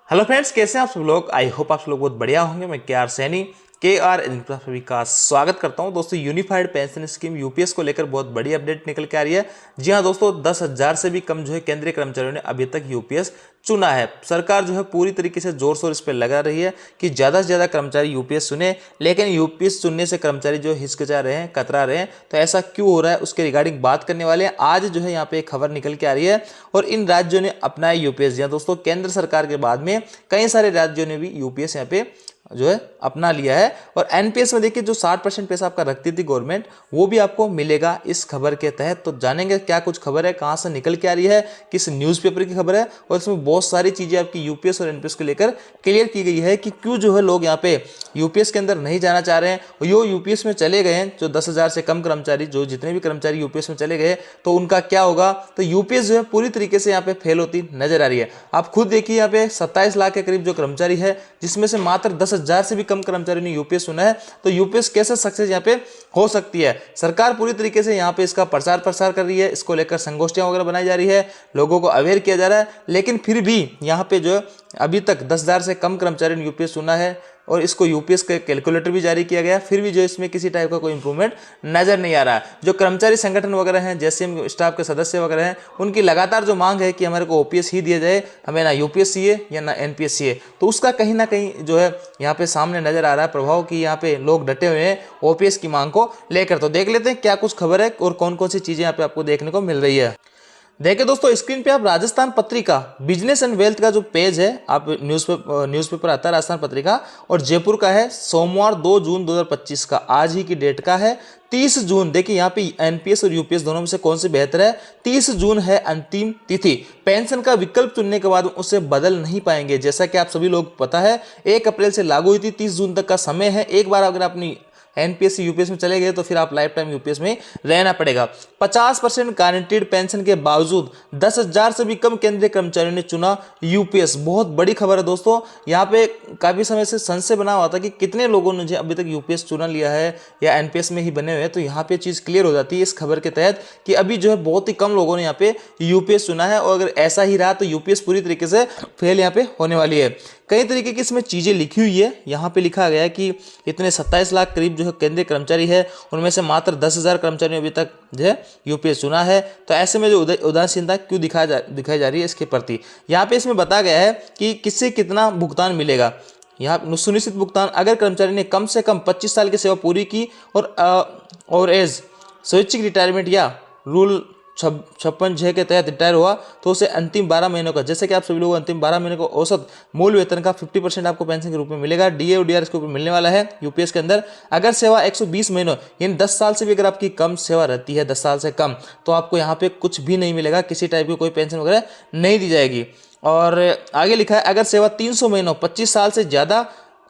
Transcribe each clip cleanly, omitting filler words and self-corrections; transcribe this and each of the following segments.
Hello friends, कैसे हैं आप सब लोग। आई होप आप सब लोग बहुत बढ़िया होंगे। मैं KR सैनी KR सभी का स्वागत करता हूं। दोस्तों, यूनिफाइड पेंशन स्कीम यूपीएस को लेकर बहुत बड़ी अपडेट निकल के आ रही है। जी हां दोस्तों, 10,000 से भी कम जो है केंद्रीय कर्मचारियों ने अभी तक यूपीएस चुना है। सरकार जो है पूरी तरीके से जोर शोर इस पर लगा रही है कि ज़्यादा से ज़्यादा कर्मचारी यूपीएस चुने, लेकिन यूपीएस चुनने से कर्मचारी जो हिचकिचा रहे हैं, कतरा रहे हैं। तो ऐसा क्यों हो रहा है, उसके रिगार्डिंग बात करने वाले हैं। आज जो है यहाँ पे एक खबर निकल के आ रही है और इन राज्यों ने अपनाया यूपीएस। जी हां दोस्तों, केंद्र सरकार के बाद में कई सारे राज्यों ने भी यूपीएस यहाँ पे जो है अपना लिया है। और एनपीएस में देखिए, जो 60% पैसा आपका रखती थी गवर्नमेंट, वो भी आपको मिलेगा इस खबर के तहत। तो जानेंगे क्या कुछ खबर है, कहां से निकल के आ रही है, किस न्यूज़पेपर की खबर है, और इसमें बहुत सारी चीजें आपकी यूपीएस और एनपीएस को लेकर क्लियर की गई है कि क्यों जो है लोग यहाँ पे यूपीएस के अंदर नहीं जाना चाह रहे हैं। और यो यूपीएस में चले गए हैं, जो 10,000 से कम कर्मचारी, जो जितने भी कर्मचारी यूपीएस में चले गए, तो उनका क्या होगा। तो यूपीएस जो है पूरी तरीके से यहाँ पे फेल होती नजर आ रही है। आप खुद देखिए, यहाँ पे 27 लाख के करीब जो कर्मचारी है, जिसमें से मात्र 10,000 से भी कम कर्मचारियों ने यूपीएस चुना है। तो यूपीएस कैसे सक्सेस यहाँ पे हो सकती है। सरकार पूरी तरीके से यहाँ पे इसका प्रचार प्रसार कर रही है, इसको लेकर संगोष्ठियां वगैरह बनाई जा रही है, लोगों को अवेयर किया जा रहा है। लेकिन फिर भी यहाँ पे जो है अभी तक 10,000 से कम कर्मचारियों ने यूपीएस चुना है और इसको यूपीएस का कैलकुलेटर भी जारी किया गया। फिर भी जो इसमें किसी टाइप का कोई इंप्रूवमेंट नजर नहीं आ रहा है। जो कर्मचारी संगठन वगैरह हैं, जैसे स्टाफ के सदस्य वगैरह हैं, उनकी लगातार जो मांग है कि हमारे को ओपीएस ही दिया जाए, हमें ना यूपीएस चाहिए या ना एनपीएस चाहिए, तो उसका कहीं ना कहीं जो है यहाँ पे सामने नजर आ रहा है प्रभाव कि यहाँ पे लोग डटे हुए हैं ओपीएस की मांग को लेकर। तो देख लेते हैं क्या कुछ खबर है और कौन कौन सी चीजें यहाँ पे आपको देखने को मिल रही है। देखिए दोस्तों, स्क्रीन पे आप Rajasthan Patrika business and wealth का जो पेज है, आप न्यूज़पेपर आता है राजस्थान पत्रिका, और जयपुर का है, सोमवार 2 जून 2025 का, आज ही की डेट का है। 30 जून, देखिए यहाँ पे एनपीएस और यूपीएस दोनों में से कौन सी बेहतर है। 30 जून है अंतिम तिथि। पेंशन का विकल्प चुनने के बाद उसे बदल नहीं पाएंगे। जैसा कि आप सभी लोग पता है, 1 अप्रैल से लागू हुई थी, 30 जून तक का समय है। एक बार अगर अपनी एनपीएस से यूपीएस में चले गए तो फिर आप लाइफ टाइम यूपीएस में रहना पड़ेगा। 50% गारंटीड पेंशन के बावजूद 10,000 से भी कम केंद्रीय कर्मचारियों ने चुना यूपीएस। बहुत बड़ी खबर है दोस्तों। यहाँ पे काफी समय से संशय बना हुआ था कि कितने लोगों ने अभी तक यूपीएस चुना लिया है या एनपीएस में ही बने हुए हैं। तो यहाँ पे चीज क्लियर हो जाती है इस खबर के तहत कि अभी जो है बहुत ही कम लोगों ने यहाँ पे यूपीएस चुना है। और अगर ऐसा ही रहा तो यूपीएस पूरी तरीके से फेल यहाँ पे होने वाली है। कई तरीके की इसमें चीजें लिखी हुई है। यहाँ पे लिखा गया है कि इतने 27 लाख करीब जो है केंद्रीय कर्मचारी है, उनमें से मात्र 10,000 कर्मचारियों ने अभी तक जो है यूपीएस चुना है। तो ऐसे में जो उदासीनता क्यों दिखाई जा रही है इसके प्रति, यहाँ पे इसमें बताया गया है कि किससे कितना भुगतान मिलेगा। यहाँ सुनिश्चित भुगतान, अगर कर्मचारी ने कम से कम 25 साल की सेवा पूरी की और एज स्वैच्छिक रिटायरमेंट या रूल 56(6) के तहत रिटायर हुआ, तो उसे अंतिम 12 महीनों का, जैसे कि आप सभी लोग अंतिम 12 महीने को औसत मूल वेतन का 50% आपको पेंशन के रूप में मिलेगा। डीए और डीआर इसके ऊपर मिलने वाला है यूपीएस के अंदर। अगर सेवा 120 महीनों यानी 10 साल से भी अगर आपकी कम सेवा रहती है, 10 साल से कम, तो आपको यहाँ पे कुछ भी नहीं मिलेगा, किसी टाइप की कोई पेंशन वगैरह नहीं दी जाएगी। और आगे लिखा है, अगर सेवा 300 महीनों 25 साल से ज्यादा,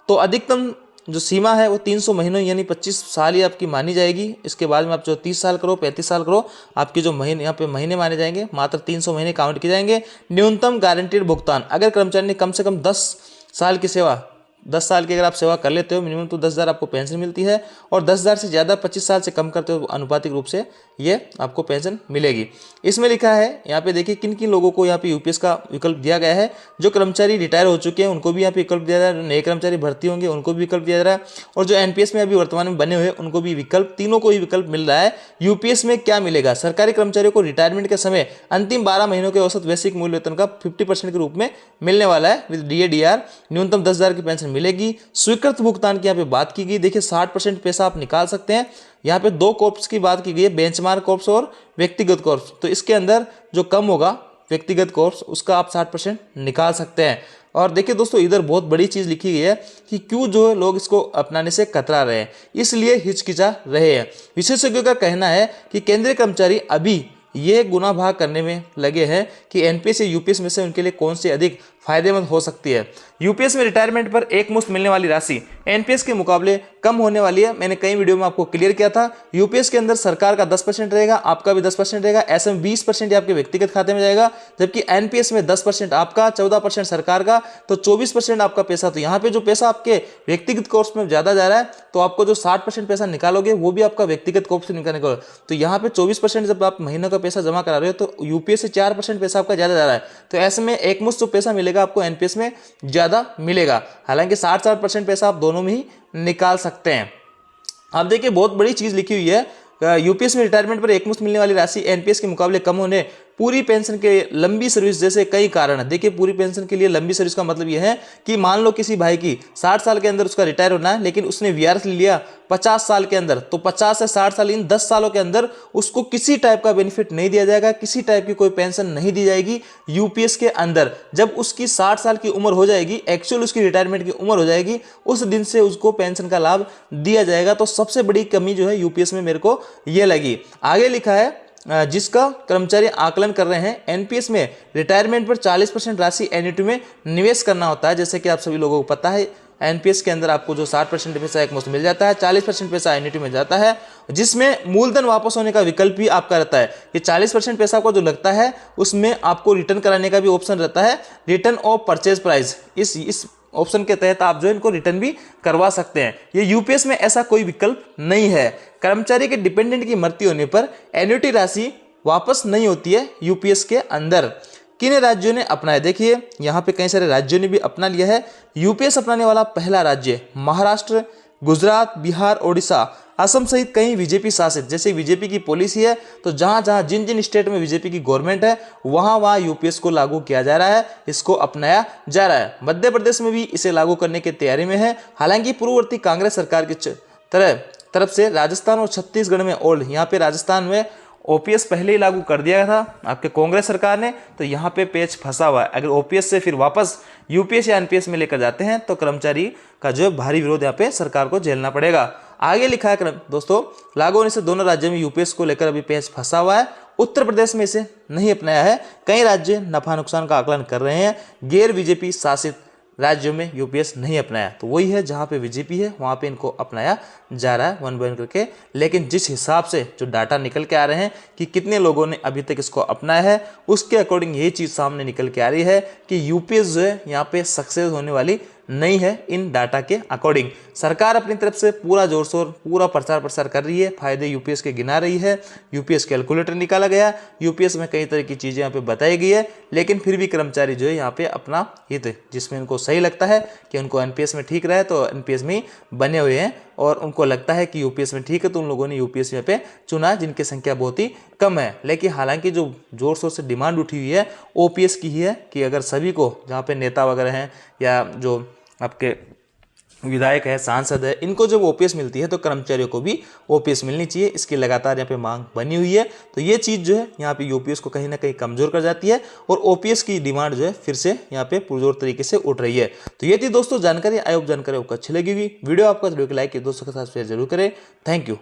तो अधिकतम जो सीमा है वो 300 महीनों यानी 25 साल ही आपकी मानी जाएगी। इसके बाद में आप जो 30 साल करो, 35 साल करो, आपके जो महीने यहाँ पे महीने माने जाएंगे, मात्र 300 महीने काउंट किए जाएंगे। न्यूनतम गारंटीड भुगतान, अगर कर्मचारी ने कम से कम 10 साल की सेवा, 10 साल की अगर आप सेवा कर लेते हो मिनिमम, तो 10,000 आपको पेंशन मिलती है। और 10,000 से ज़्यादा 25 साल से कम करते हो, अनुपातिक रूप से ये आपको पेंशन मिलेगी। इसमें लिखा है, यहाँ पे देखिए किन किन लोगों को यहाँ पे यूपीएस का विकल्प दिया गया है। जो कर्मचारी रिटायर हो चुके हैं उनको भी यहाँ पे विकल्प दिया जा रहा है, नए कर्मचारी भर्ती होंगे उनको भी विकल्प दिया जा रहा है, और जो एनपीएस में अभी वर्तमान में बने हुए उनको भी विकल्प, तीनों को ही विकल्प मिल रहा है। यूपीएस में क्या मिलेगा, सरकारी कर्मचारियों को रिटायरमेंट के समय अंतिम 12 महीनों के औसत वैश्विक मूल्य वेतन का 50% के रूप में मिलने वाला है विद डीए डीआर। न्यूनतम 10,000 की पेंशन मिलेगी। स्वीकृत भुगतान की यहाँ पे बात की गई, देखिए 60% पैसा आप निकाल सकते हैं। यहाँ पे 2 कॉर्प्स की बात की गई है, बेंचमार्क कॉर्प्स और व्यक्तिगत कॉर्प्स। तो इसके अंदर जो कम होगा व्यक्तिगत कॉर्प्स, उसका आप 60% निकाल सकते हैं। और देखिए दोस्तों, इधर बहुत बड़ी चीज लिखी गई है कि क्यों जो है लोग इसको अपनाने से कतरा रहे हैं, इसलिए हिचकिचा रहे हैं। विशेषज्ञों का कहना है कि केंद्रीय कर्मचारी अभी ये गुना भाग करने में लगे हैं कि एनपीएस या यूपीएस में से उनके लिए कौन सी अधिक फायदेमंद हो सकती है। यूपीएस में रिटायरमेंट पर एक मुश्त मिलने वाली राशि एनपीएस के मुकाबले कम होने वाली है। मैंने कई वीडियो में आपको क्लियर किया था। यूपीएस के अंदर सरकार का 10% रहेगा, आपका भी 10% रहेगा, ऐसे में 20% आपके व्यक्तिगत खाते में जाएगा, जबकि एनपीएस में 10% आपका, 14% सरकार का, तो 24% आपका पैसा। तो यहाँ पे जो पैसा आपके व्यक्तिगत कोर्स में ज्यादा जा रहा है, तो आपको जो 60% पैसा निकालोगे वो भी आपका व्यक्तिगत कोर्स से निकालने को, तो यहाँ पे 24% जब आप महीने का पैसा जमा करा रहे हो, तो यूपीएस से 4% पैसा आपका ज्यादा जा रहा है। तो ऐसे में एक मुश्त जो पैसा मिलेगा जाएगा, आपको एनपीएस में ज़्यादा मिलेगा। हालांकि 60-60% पैसा आप दोनों में ही निकाल सकते हैं। अब देखिए बहुत बड़ी चीज़ लिखी हुई है, यूपीएस में रिटायरमेंट पर एकमुश्त मिलने वाली राशि एनपीएस के मुकाबले कम होने, पूरी पेंशन के लंबी सर्विस जैसे कई कारण है। देखिए पूरी पेंशन के लिए लंबी सर्विस का मतलब यह है कि मान लो किसी भाई की 60 साल के अंदर उसका रिटायर होना है, लेकिन उसने वीआरएस ले लिया 50 साल के अंदर, तो 50 से 60 साल इन 10 सालों के अंदर उसको किसी टाइप का बेनिफिट नहीं दिया जाएगा, किसी टाइप की कोई पेंशन नहीं दी जाएगी यूपीएस के अंदर। जब उसकी 60 साल की उम्र हो जाएगी, एक्चुअल उसकी रिटायरमेंट की उम्र हो जाएगी, उस दिन से उसको पेंशन का लाभ दिया जाएगा। तो सबसे बड़ी कमी जो है यूपीएस में मेरे को यह लगी। आगे लिखा है जिसका कर्मचारी आकलन कर रहे हैं, एनपीएस में रिटायरमेंट पर 40% राशि एन्युटी में निवेश करना होता है। जैसे कि आप सभी लोगों को पता है एनपीएस के अंदर आपको जो 60% पैसा एक मुश्त मिल जाता है, 40% पैसा एन्युटी में जाता है, जिसमें मूलधन वापस होने का विकल्प भी आपका रहता है। ये 40% पैसा को जो लगता है उसमें आपको रिटर्न कराने का भी ऑप्शन रहता है, रिटर्न ऑफ परचेज प्राइस। इस ऑप्शन के तहत आप जो इनको रिटर्न भी करवा सकते हैं। ये यूपीएस में ऐसा कोई विकल्प नहीं है। कर्मचारी के डिपेंडेंट की मृत्यु होने पर एन्युटी राशि वापस नहीं होती है यूपीएस के अंदर। किन राज्यों ने अपनाया, देखिए यहाँ पे कई सारे राज्यों ने भी अपना लिया है। यूपीएस अपनाने वाला पहला राज्य महाराष्ट्र, गुजरात, बिहार, ओडिशा, असम सहित कई बीजेपी शासित, जैसे बीजेपी की पॉलिसी है तो जहां जहां जिन जिन स्टेट में बीजेपी की गवर्नमेंट है वहां वहां यूपीएस को लागू किया जा रहा है, इसको अपनाया जा रहा है। मध्य प्रदेश में भी इसे लागू करने की तैयारी में है। हालांकि पूर्ववर्ती कांग्रेस सरकार की तरफ से राजस्थान और छत्तीसगढ़ में ओल्ड, यहाँ पे राजस्थान में ओपीएस पहले ही लागू कर दिया था आपके कांग्रेस सरकार ने, तो यहाँ पे पेच फंसा हुआ है। अगर ओपीएस से फिर वापस यूपीएस या एनपीएस में लेकर जाते हैं तो कर्मचारी का जो भारी विरोध यहाँ पे सरकार को झेलना पड़ेगा। आगे लिखा है दोस्तों, लागू होने से दोनों राज्यों में यूपीएस को लेकर अभी पेच फंसा हुआ है। उत्तर प्रदेश में इसे नहीं अपनाया है। कई राज्य नफा नुकसान का आकलन कर रहे हैं। गैर बीजेपी शासित राज्यों में यूपीएस नहीं अपनाया, तो वही है जहाँ पे बीजेपी है वहाँ पे इनको अपनाया जा रहा है वन बाय वन करके। लेकिन जिस हिसाब से जो डाटा निकल के आ रहे हैं कि कितने लोगों ने अभी तक इसको अपनाया है, उसके अकॉर्डिंग ये चीज़ सामने निकल के आ रही है कि यूपीएस जो है यहाँ पे सक्सेस होने वाली नहीं है। इन डाटा के अकॉर्डिंग सरकार अपनी तरफ से पूरा जोर शोर पूरा प्रचार प्रसार कर रही है, फायदे यूपीएस के गिना रही है, यूपीएस कैलकुलेटर निकाला गया, यूपीएस में कई तरह की चीज़ें यहाँ पे बताई गई है। लेकिन फिर भी कर्मचारी जो है यहाँ पे अपना हित जिसमें उनको सही लगता है कि उनको एनपीएस में ठीक रहे तो एनपीएस में ही बने हुए हैं, और उनको लगता है कि यूपीएस में ठीक है तो उन लोगों ने यूपीएस में पे चुना, जिनकी संख्या बहुत ही कम है। लेकिन हालांकि जो जोर शोर से डिमांड उठी हुई है ओपीएस की ही है कि अगर सभी को, जहाँ पे नेता वगैरह हैं या जो आपके विधायक है, सांसद है, इनको जब ओपीएस मिलती है तो कर्मचारियों को भी ओपीएस मिलनी चाहिए। इसकी लगातार यहाँ पे मांग बनी हुई है। तो ये चीज़ जो है यहाँ पे यूपीएस को कहीं ना कहीं कमजोर कर जाती है और ओपीएस की डिमांड जो है फिर से यहाँ पे पुरजोर तरीके से उठ रही है। तो ये थी दोस्तों जानकारी। आई होप जानकारी आपको अच्छी लगी हुई। वीडियो आपको लाइक किया, दोस्तों के साथ शेयर जरूर करें। Thank you.